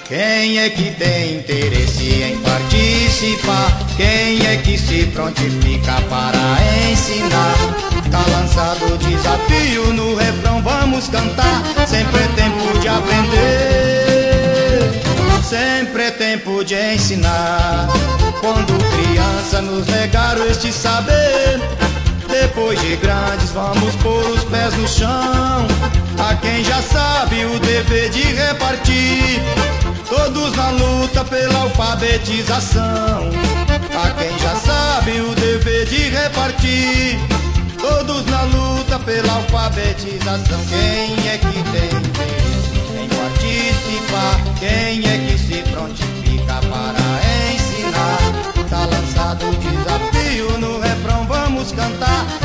Quem é que tem interesse em participar? Quem é que se prontifica para ensinar? Tá lançado o desafio, no refrão vamos cantar. Sempre é tempo de aprender, sempre é tempo de ensinar. Quando criança nos negaram este saber, depois de grandes vamos pôr os pés no chão. A quem já sabe o dever de repartir, todos na luta pela alfabetização. A quem já sabe o dever de repartir, todos na luta pela alfabetização. Quem é que tem interesse em participar? Quem é que se prontifica para ensinar? Tá lançado o desafio, no refrão vamos cantar.